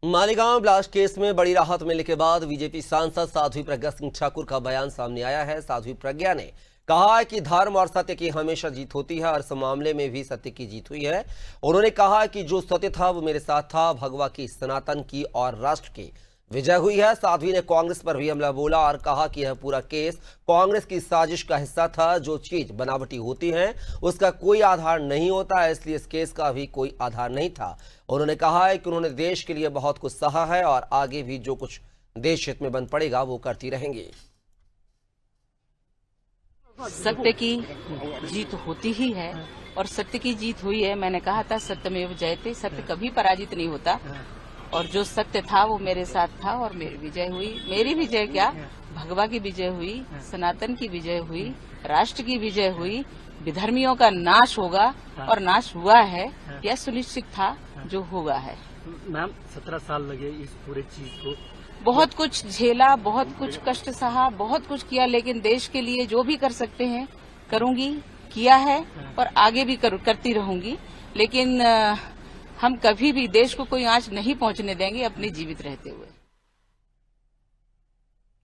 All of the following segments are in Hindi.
मालेगांव ब्लास्ट केस में बड़ी राहत मिलने के बाद बीजेपी सांसद साध्वी प्रज्ञा सिंह ठाकुर का बयान सामने आया है। साध्वी प्रज्ञा ने कहा है कि धर्म और सत्य की हमेशा जीत होती है और इस मामले में भी सत्य की जीत हुई है। उन्होंने कहा कि जो सत्य था वो मेरे साथ था। भगवा की, सनातन की और राष्ट्र की विजय हुई है। साध्वी ने कांग्रेस पर भी हमला बोला और कहा कि यह पूरा केस कांग्रेस की साजिश का हिस्सा था। जो चीज बनावटी होती है उसका कोई आधार नहीं होता है, इसलिए इस केस का भी कोई आधार नहीं था। उन्होंने कहा है कि उन्होंने देश के लिए बहुत कुछ सहा है और आगे भी जो कुछ देश हित में बन पड़ेगा वो करती रहेंगी। सत्य की जीत होती ही है और सत्य की जीत हुई है। मैंने कहा था सत्यमेव जयते, सत्य कभी पराजित नहीं होता और जो सत्य था वो मेरे साथ था और मेरी विजय हुई। मेरी विजय क्या, भगवा की विजय हुई, सनातन की विजय हुई, राष्ट्र की विजय हुई। विधर्मियों का नाश होगा और नाश हुआ है, यह सुनिश्चित था, जो हुआ है। मैम 17 साल लगे इस पूरे चीज को, बहुत कुछ झेला, बहुत कुछ कष्ट सहा, बहुत कुछ किया, लेकिन देश के लिए जो भी कर सकते हैं करूंगी, किया है और आगे भी करती रहूंगी। लेकिन हम कभी भी देश को कोई आंच नहीं पहुंचने देंगे अपने जीवित रहते हुए।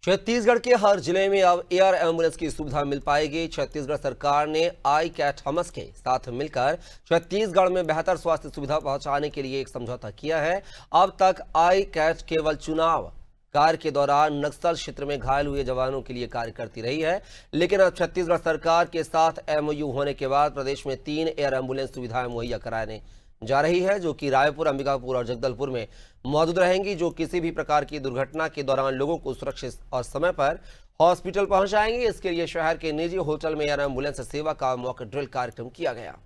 छत्तीसगढ़ के हर जिले में अब एयर एम्बुलेंस की सुविधा मिल पाएगी। छत्तीसगढ़ सरकार ने आई कैट हमस के साथ मिलकर छत्तीसगढ़ में बेहतर स्वास्थ्य सुविधा पहुंचाने के लिए एक समझौता किया है। अब तक आई कैट केवल चुनाव कार्य के दौरान नक्सल क्षेत्र में घायल हुए जवानों के लिए कार्य करती रही है, लेकिन अब छत्तीसगढ़ सरकार के साथ एमओयू होने के बाद प्रदेश में 3 एयर एम्बुलेंस सुविधाएं मुहैया कराने जा रही है, जो कि रायपुर, अंबिकापुर और जगदलपुर में मौजूद रहेंगी, जो किसी भी प्रकार की दुर्घटना के दौरान लोगों को सुरक्षित और समय पर हॉस्पिटल पहुंचाएंगे। इसके लिए शहर के निजी होटल में एयर एम्बुलेंस सेवा का मॉक ड्रिल कार्यक्रम किया गया।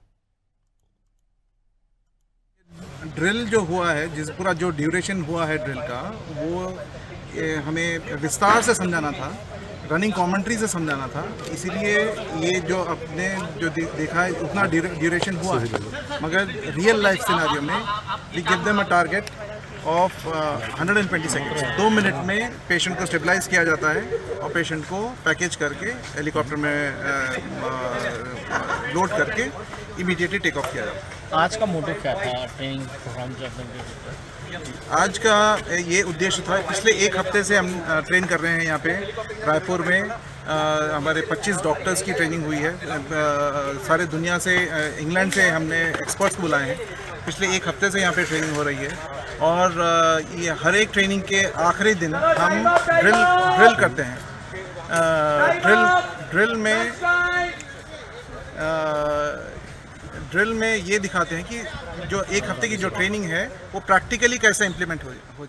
ड्रिल जो हुआ है, जिस पूरा जो ड्यूरेशन हुआ है ड्रिल का, वो हमें विस्तार से समझाना था, रनिंग कमेंट्री से समझाना था। इसीलिए ये जो अपने जो देखा है उतना ड्यूरेशन हुआ है, मगर रियल लाइफ सिनेरियो में we give them a target of 120 seconds. 2 minute में पेशेंट को स्टेबलाइज किया जाता है और पेशेंट को पैकेज करके हेलीकॉप्टर में लोड करके इमीडिएटली टेक ऑफ किया जाता है। आज का मोटिव क्या था ट्रेनिंग प्रोग्राम जो आज का ये उद्देश्य था, पिछले 1 हफ्ते से हम ट्रेन कर रहे हैं यहाँ पे रायपुर में। हमारे 25 डॉक्टर्स की ट्रेनिंग हुई है। सारे दुनिया से, इंग्लैंड से हमने एक्सपर्ट्स बुलाए हैं। पिछले 1 हफ्ते से यहाँ पे ट्रेनिंग हो रही है और ये हर एक ट्रेनिंग के आखिरी दिन हम ड्रिल करते हैं। ड्रिल में ये दिखाते हैं कि जो 1 हफ्ते की जो ट्रेनिंग है वो प्रैक्टिकली कैसे इम्प्लीमेंट हो